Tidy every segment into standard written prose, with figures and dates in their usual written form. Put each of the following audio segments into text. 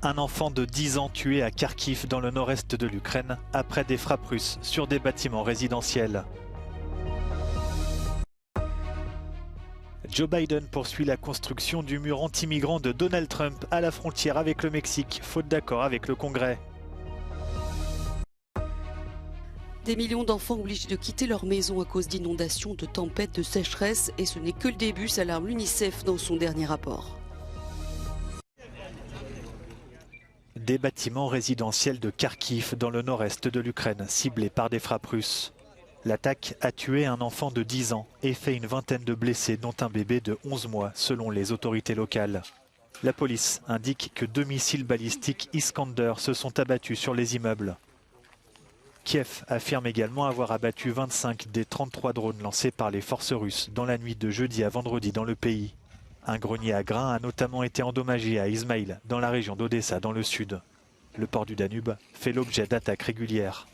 Un enfant de 10 ans tué à Kharkiv dans le nord-est de l'Ukraine après des frappes russes sur des bâtiments résidentiels. Joe Biden poursuit la construction du mur anti-migrants de Donald Trump à la frontière avec le Mexique, faute d'accord avec le Congrès. Des millions d'enfants obligés de quitter leur maison à cause d'inondations, de tempêtes, de sécheresse. Et ce n'est que le début, s'alarme l'UNICEF dans son dernier rapport. Des bâtiments résidentiels de Kharkiv dans le nord-est de l'Ukraine, ciblés par des frappes russes. L'attaque a tué un enfant de 10 ans et fait une vingtaine de blessés, dont un bébé de 11 mois, selon les autorités locales. La police indique que 2 missiles balistiques Iskander se sont abattus sur les immeubles. Kiev affirme également avoir abattu 25 des 33 drones lancés par les forces russes dans la nuit de jeudi à vendredi dans le pays. Un grenier à grains a notamment été endommagé à Izmaïl, dans la région d'Odessa, dans le sud. Le port du Danube fait l'objet d'attaques régulières.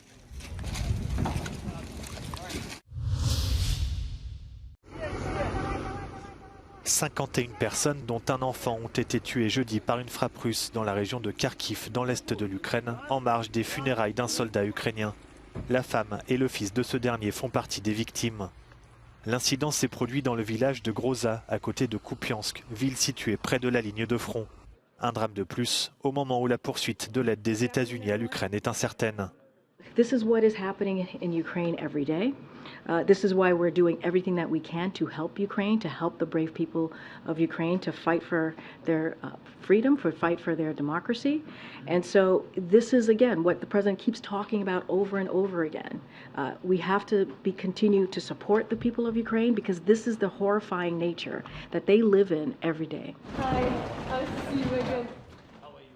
« 51 personnes, dont un enfant, ont été tuées jeudi par une frappe russe dans la région de Kharkiv, dans l'est de l'Ukraine, en marge des funérailles d'un soldat ukrainien. La femme et le fils de ce dernier font partie des victimes. L'incident s'est produit dans le village de Groza, à côté de Kupiansk, ville située près de la ligne de front. Un drame de plus, au moment où la poursuite de l'aide des États-Unis à l'Ukraine est incertaine. This is what is happening in Ukraine every day. This is why we're doing everything that we can to help Ukraine, to help the brave people of Ukraine to fight for their freedom, to fight for their democracy. And so this is, again, what the president keeps talking about over and over again. We have to continue to support the people of Ukraine because this is the horrifying nature that they live in every day. Hi, I'll see you again.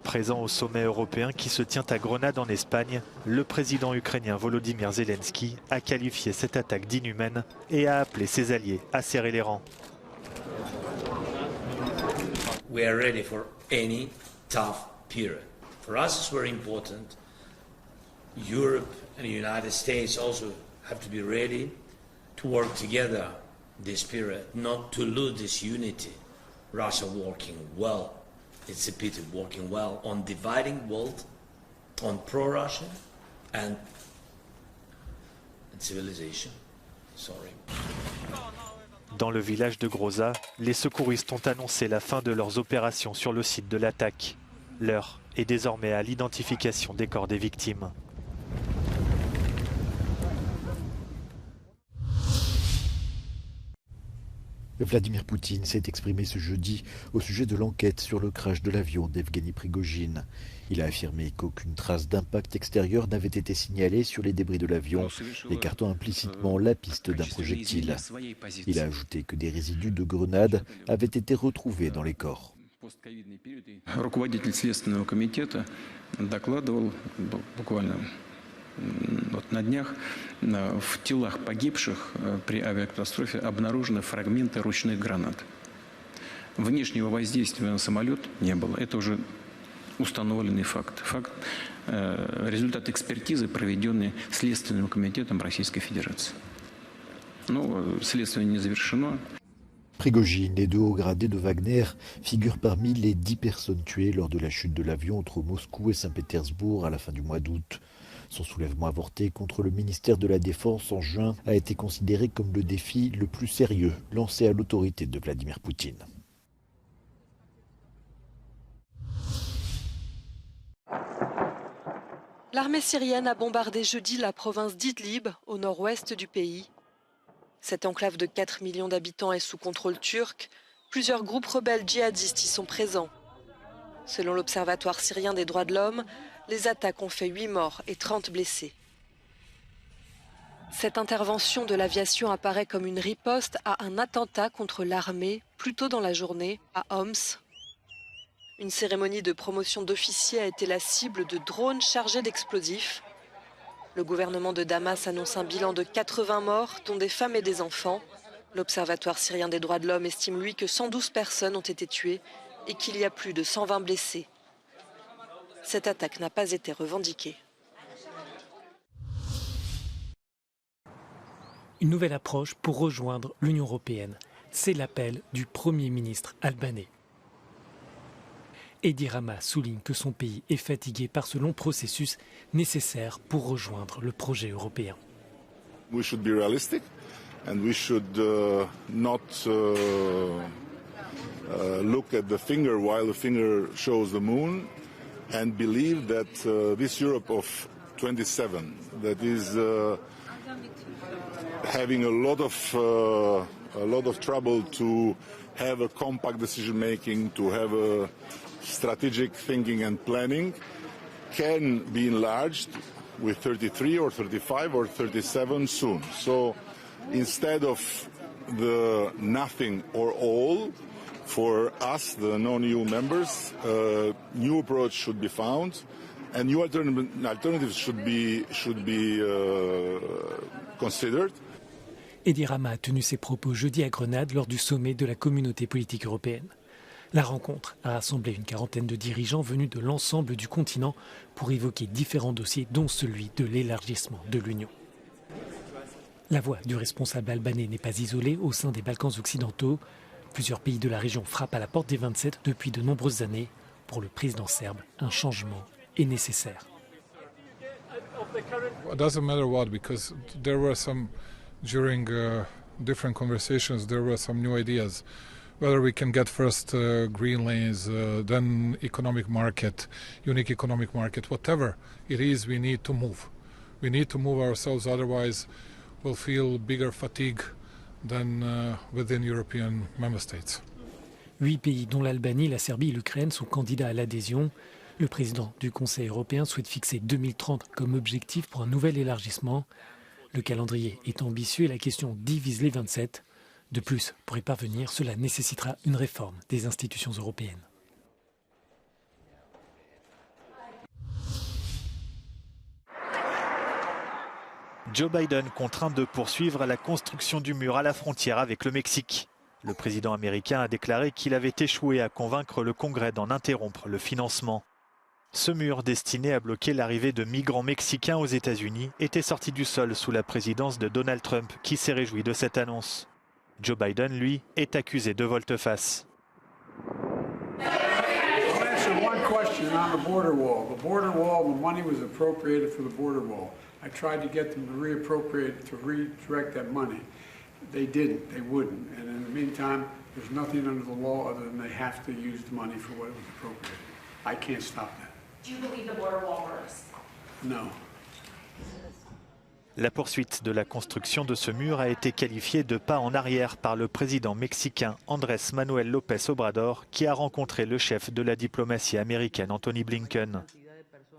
Présent au sommet européen qui se tient à Grenade en Espagne, le président ukrainien Volodymyr Zelensky a qualifié cette attaque d'inhumaine et a appelé ses alliés à serrer les rangs. We are ready for any tough period. For us it's very important. Europe and the United States also have to be ready to work together this period, not to lose this unity. Russia working well. It's a pity working well on dividing world, on pro-Russian and civilization. Sorry. Dans le village de Groza, les secouristes ont annoncé la fin de leurs opérations sur le site de l'attaque. L'heure est désormais à l'identification des corps des victimes. Vladimir Poutine s'est exprimé ce jeudi au sujet de l'enquête sur le crash de l'avion d'Evgeny Prigojine. Il a affirmé qu'aucune trace d'impact extérieur n'avait été signalée sur les débris de l'avion, écartant implicitement la piste d'un projectile. Il a ajouté que des résidus de grenades avaient été retrouvés dans les corps. Руководитель Следственного комитета докладывал буквально на днях, в телах погибших при авиакатастрофе обнаружены фрагменты ручных гранат. Внешнего воздействия на самолет не было. Это уже установленный факт. Результат экспертизы, проведенный Следственным комитетом Российской Федерации. Следствие не завершено. Prigojine, les 2 hauts gradés de Wagner, figurent parmi les 10 personnes tuées lors de la chute de l'avion entre Moscou et Saint-Pétersbourg à la fin du mois d'août. Son soulèvement avorté contre le ministère de la Défense en juin a été considéré comme le défi le plus sérieux lancé à l'autorité de Vladimir Poutine. L'armée syrienne a bombardé jeudi la province d'Idlib, au nord-ouest du pays. Cette enclave de 4 millions d'habitants est sous contrôle turc. Plusieurs groupes rebelles djihadistes y sont présents. Selon l'Observatoire syrien des droits de l'homme, les attaques ont fait 8 morts et 30 blessés. Cette intervention de l'aviation apparaît comme une riposte à un attentat contre l'armée plus tôt dans la journée à Homs. Une cérémonie de promotion d'officiers a été la cible de drones chargés d'explosifs. Le gouvernement de Damas annonce un bilan de 80 morts, dont des femmes et des enfants. L'Observatoire syrien des droits de l'homme estime, lui, que 112 personnes ont été tuées et qu'il y a plus de 120 blessés. Cette attaque n'a pas été revendiquée. Une nouvelle approche pour rejoindre l'Union européenne. C'est l'appel du Premier ministre albanais. Edi Rama souligne que son pays est fatigué par ce long processus nécessaire pour rejoindre le projet européen. We should be realistic and we should not look at the finger while the finger shows the moon and believe that this Europe of 27 that is having a lot of trouble to have a compact decision making, to have a strategic thinking and planning, can be enlarged with 33 or 35 or 37 soon. So instead of the nothing or all, for us, the non-EU members, new approach should be found, and new alternatives should be considered. Edi Rama a tenu ses propos jeudi à Grenade lors du sommet de la communauté politique européenne. La rencontre a rassemblé une quarantaine de dirigeants venus de l'ensemble du continent pour évoquer différents dossiers, dont celui de l'élargissement de l'Union. La voix du responsable albanais n'est pas isolée au sein des Balkans occidentaux. Plusieurs pays de la région frappent à la porte des 27 depuis de nombreuses années. Pour le président serbe, un changement est nécessaire. It doesn't matter what, because there were some, during different conversations, there were some new ideas. Whether we can get first green lanes, then economic market, unique economic market, whatever it is, we need to move. We need to move ourselves, otherwise we'll feel bigger fatigue than within European member states. 8 pays, dont l'Albanie, la Serbie et l'Ukraine, sont candidats à l'adhésion. Le président du Conseil européen souhaite fixer 2030 comme objectif pour un nouvel élargissement. Le calendrier est ambitieux et la question divise les 27. De plus, pour y parvenir, cela nécessitera une réforme des institutions européennes. Joe Biden contraint de poursuivre la construction du mur à la frontière avec le Mexique. Le président américain a déclaré qu'il avait échoué à convaincre le Congrès d'en interrompre le financement. Ce mur, destiné à bloquer l'arrivée de migrants mexicains aux États-Unis, était sorti du sol sous la présidence de Donald Trump, qui s'est réjoui de cette annonce. Joe Biden, lui, est accusé de volte-face. I tried to get them to reappropriate, to redirect that money. They didn't, they wouldn't. And in the meantime, there's nothing under the law other than they have to use the money for what it was appropriated. I can't stop that. Do you believe the border wall works? No. La poursuite de la construction de ce mur a été qualifiée de pas en arrière par le président mexicain Andrés Manuel López Obrador, qui a rencontré le chef de la diplomatie américaine Antony Blinken.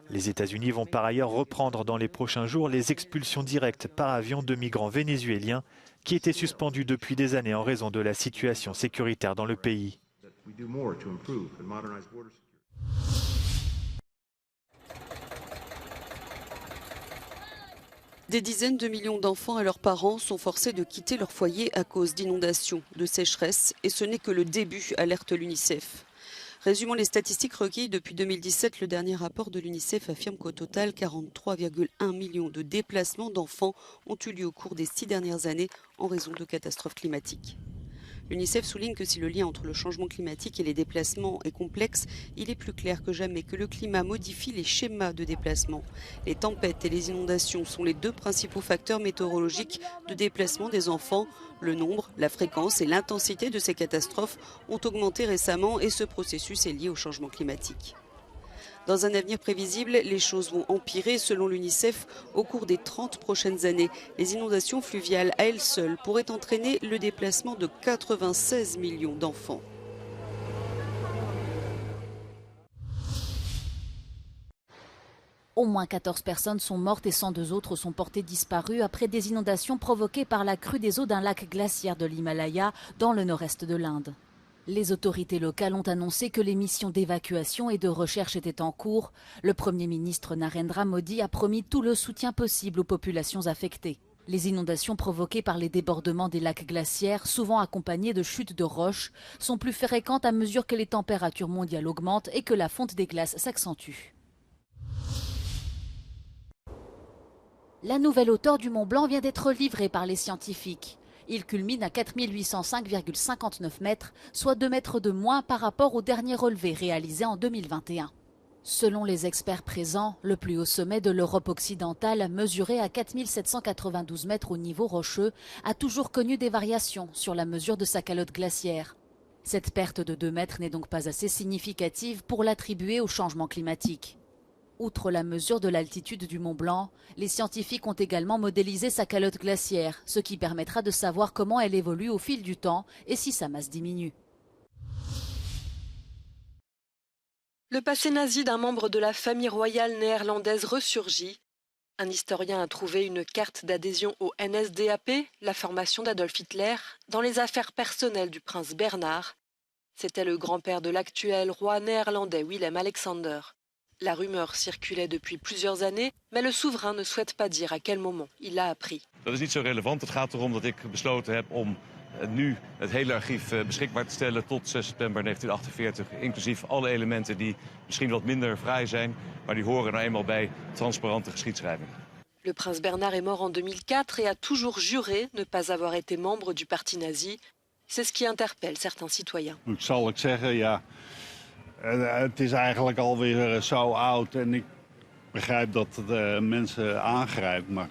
Les États-Unis vont par ailleurs reprendre dans les prochains jours les expulsions directes par avion de migrants vénézuéliens qui étaient suspendues depuis des années en raison de la situation sécuritaire dans le pays. Des dizaines de millions d'enfants et leurs parents sont forcés de quitter leur foyer à cause d'inondations, de sécheresse, et ce n'est que le début, alerte l'UNICEF. Résumant les statistiques recueillies depuis 2017, le dernier rapport de l'UNICEF affirme qu'au total, 43,1 millions de déplacements d'enfants ont eu lieu au cours des 6 dernières années en raison de catastrophes climatiques. L'UNICEF souligne que si le lien entre le changement climatique et les déplacements est complexe, il est plus clair que jamais que le climat modifie les schémas de déplacement. Les tempêtes et les inondations sont les 2 principaux facteurs météorologiques de déplacement des enfants. Le nombre, la fréquence et l'intensité de ces catastrophes ont augmenté récemment et ce processus est lié au changement climatique. Dans un avenir prévisible, les choses vont empirer selon l'UNICEF au cours des 30 prochaines années. Les inondations fluviales à elles seules pourraient entraîner le déplacement de 96 millions d'enfants. Au moins 14 personnes sont mortes et 102 autres sont portées disparues après des inondations provoquées par la crue des eaux d'un lac glaciaire de l'Himalaya dans le nord-est de l'Inde. Les autorités locales ont annoncé que les missions d'évacuation et de recherche étaient en cours. Le Premier ministre Narendra Modi a promis tout le soutien possible aux populations affectées. Les inondations provoquées par les débordements des lacs glaciaires, souvent accompagnées de chutes de roches, sont plus fréquentes à mesure que les températures mondiales augmentent et que la fonte des glaces s'accentue. La nouvelle hauteur du Mont Blanc vient d'être livrée par les scientifiques. Il culmine à 4805,59 mètres, soit 2 mètres de moins par rapport au dernier relevé réalisé en 2021. Selon les experts présents, le plus haut sommet de l'Europe occidentale, mesuré à 4792 mètres au niveau rocheux, a toujours connu des variations sur la mesure de sa calotte glaciaire. Cette perte de 2 mètres n'est donc pas assez significative pour l'attribuer au changement climatique. Outre la mesure de l'altitude du Mont Blanc, les scientifiques ont également modélisé sa calotte glaciaire, ce qui permettra de savoir comment elle évolue au fil du temps et si sa masse diminue. Le passé nazi d'un membre de la famille royale néerlandaise ressurgit. Un historien a trouvé une carte d'adhésion au NSDAP, la formation d'Adolf Hitler, dans les affaires personnelles du prince Bernhard. C'était le grand-père de l'actuel roi néerlandais Willem-Alexander. La rumeur circulait depuis plusieurs années, mais le souverain ne souhaite pas dire à quel moment il l'a appris. Dat is niet zo relevant. Het gaat erom dat ik besloten heb om nu het hele archief beschikbaar te stellen tot 6 september 1948. Inclusief alle elementen die misschien wat minder fraai zijn, maar die horen nou eenmaal bij transparante geschiedschrijving. Le prince Bernhard est mort en 2004 et a toujours juré ne pas avoir été membre du parti nazi. C'est ce qui interpelle certains citoyens. Ik zal ik zeggen, ja, het is eigenlijk alweer zo oud en ik begrijp dat het mensen aangrijpt, maar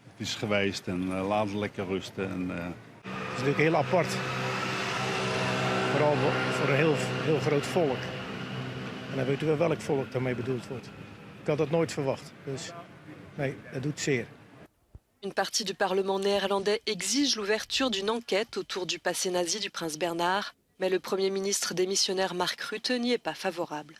het is geweest en laat het lekker rusten. Het is natuurlijk heel apart, vooral voor een heel groot volk. En dan weet u wel welk volk daarmee bedoeld wordt. Ik had dat nooit verwacht, dus nee, dat doet zeer. Une partie du Parlement néerlandais exige l'ouverture d'une enquête autour du passé nazi du prince Bernhard, mais le Premier ministre démissionnaire Mark Rutte n'y est pas favorable.